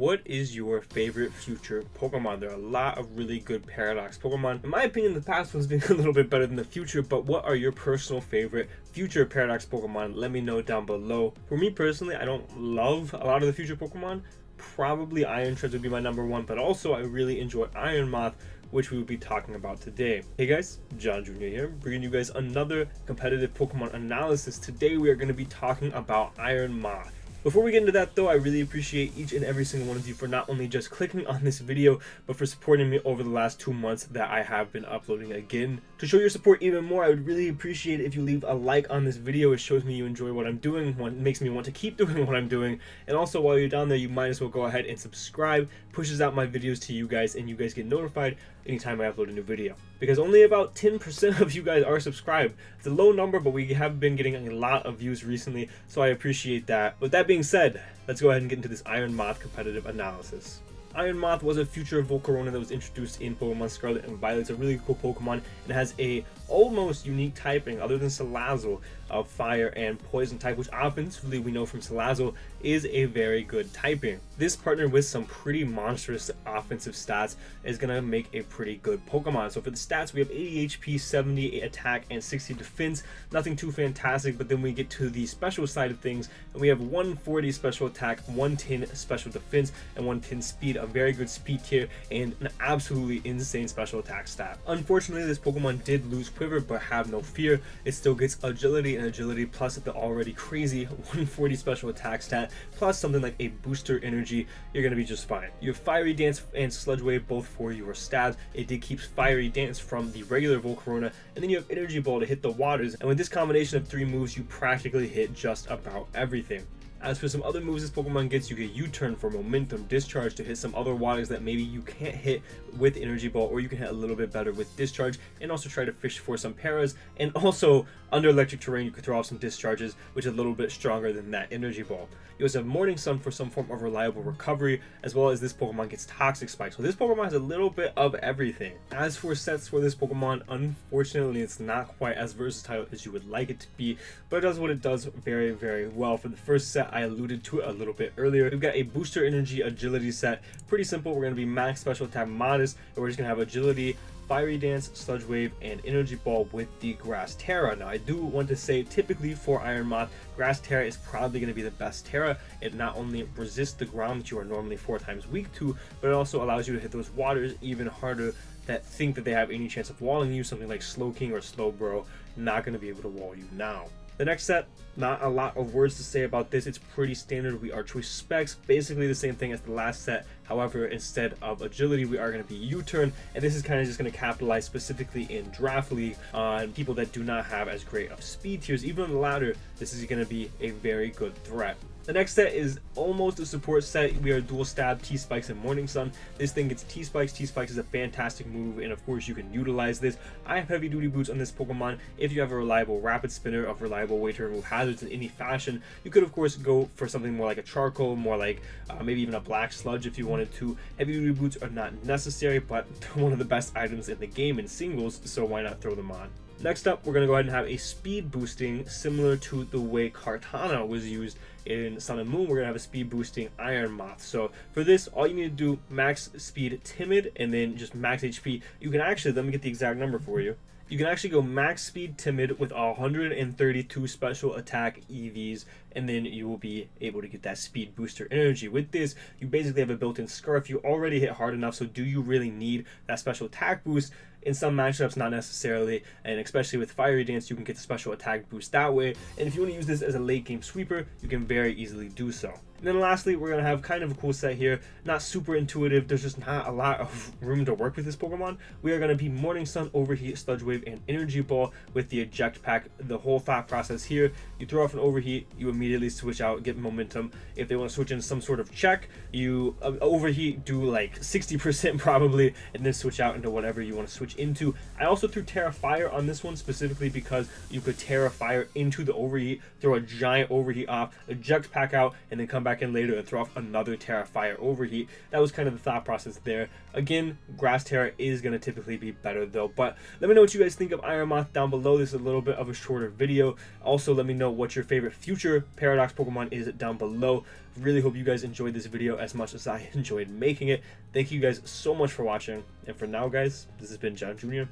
What is your favorite future Pokemon? There are a lot of really good Paradox Pokemon. In my opinion, the past one's been a little bit better than the future, but what are your personal favorite future Paradox Pokemon? Let me know down below. For me personally, I don't love a lot of the future Pokemon. Probably Iron Treads would be my number one, but also I really enjoy Iron Moth, which we will be talking about today. Hey guys, John Jr. here, bringing you guys another competitive Pokemon analysis. Today we are going to be talking about Iron Moth. Before we get into that though, I really appreciate each and every single one of you for not only just clicking on this video, but for supporting me over the last 2 months that I have been uploading again. To show your support even more, I would really appreciate it if you leave a like on this video. It shows me you enjoy what I'm doing, what makes me want to keep doing what I'm doing. And also while you're down there, you might as well go ahead and subscribe. Pushes out my videos to you guys and you guys get notified anytime I upload a new video. Because only about 10% of you guys are subscribed. It's a low number, but we have been getting a lot of views recently, so I appreciate that. With that being said, let's go ahead and get into this Iron Moth competitive analysis. Iron Moth was a future Volcarona that was introduced in Pokemon Scarlet and Violet. It's a really cool Pokemon. It has a almost unique typing other than Salazzle of fire and poison type, which offensively we know from Salazzle is a very good typing. This partnered with some pretty monstrous offensive stats is going to make a pretty good Pokemon. So for the stats, we have 80 HP, 70 attack, and 60 defense. Nothing too fantastic, but then we get to the special side of things and we have 140 special attack, 110 special defense, and 110 speed. A very good speed tier and an absolutely insane special attack stat. Unfortunately, this Pokemon did lose Quiver, but have no fear. It still gets agility and agility plus the already crazy 140 special attack stat plus something like a booster energy. You're gonna be just fine. You have Fiery Dance and Sludge Wave both for your stabs. It did keep Fiery Dance from the regular Volcarona, and then you have Energy Ball to hit the waters, and with this combination of 3 moves, you practically hit just about everything. As for some other moves this Pokemon gets, you get U-Turn for momentum, Discharge to hit some other waters that maybe you can't hit with Energy Ball, or you can hit a little bit better with Discharge, and also try to fish for some paras. And also under electric terrain, you could throw off some discharges, which is a little bit stronger than that Energy Ball. You also have Morning Sun for some form of reliable recovery, as well as this Pokemon gets Toxic Spike. So this Pokemon has a little bit of everything. As for sets for this Pokemon, unfortunately it's not quite as versatile as you would like it to be, but it does what it does very, very well. For the first set, I alluded to it a little bit earlier. We've got a Booster Energy Agility set. Pretty simple. We're going to be max special attack modest, and we're just going to have Agility, Fiery Dance, Sludge Wave, and Energy Ball with the Grass Terra. Now I do want to say, typically for Iron Moth, Grass Terra is probably going to be the best Terra. It not only resists the ground that you are normally 4 times weak to, but it also allows you to hit those waters even harder that think that they have any chance of walling you. Something like Slowking or Slowbro, not going to be able to wall you now. The next set, not a lot of words to say about this. It's pretty standard. We are choice specs, basically the same thing as the last set. However, instead of agility, we are going to be U-Turn, and this is kind of just going to capitalize specifically in Draft League on people that do not have as great of speed tiers. Even on the ladder, this is going to be a very good threat. The next set is almost a support set. We are dual stab, T-Spikes, and Morning Sun. This thing gets T-Spikes. T-Spikes is a fantastic move, and of course you can utilize this. I have heavy duty boots on this Pokemon. If you have a reliable Rapid Spinner, of reliable way to remove hazards in any fashion, you could of course go for something more like a Charcoal, more like maybe even a Black Sludge if you wanted to. Heavy duty boots are not necessary, but they're one of the best items in the game in singles, so why not throw them on? Next up, we're going to go ahead and have a speed boosting similar to the way Kartana was used in Sun and Moon. We're going to have a speed boosting Iron Moth. So for this, all you need to do, max speed Timid and then just max HP. You can actually, let me get the exact number for you. You can actually go max speed Timid with 132 special attack EVs, and then you will be able to get that speed booster energy. With this, you basically have a built-in Scarf. You already hit hard enough, so do you really need that special attack boost? In some matchups, not necessarily, and especially with Fiery Dance, you can get the special attack boost that way. And if you want to use this as a late game sweeper, you can very easily do so. And then lastly, we're going to have kind of a cool set here. Not super intuitive. There's just not a lot of room to work with this Pokemon. We are going to be Morning Sun, Overheat, Sludge Wave, and Energy Ball with the Eject Pack. The whole thought process here, you throw off an Overheat, you immediately switch out, get momentum. If they want to switch in some sort of check, you Overheat, do like 60% probably, and then switch out into whatever you want to switch into. I also threw Terra Fire on this one specifically because you could Terra Fire into the Overheat, throw a giant Overheat off, Eject Pack out, and then come back in later and throw off another Terra Fire Overheat. That was kind of the thought process there. Again, Grass Terra is going to typically be better though. But let me know what you guys think of Iron Moth down below. This is a little bit of a shorter video. Also, let me know what your favorite future Paradox Pokemon is down below. Really hope you guys enjoyed this video as much as I enjoyed making it. Thank you guys so much for watching. And for now, guys, this has been John Jr.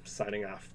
signing off.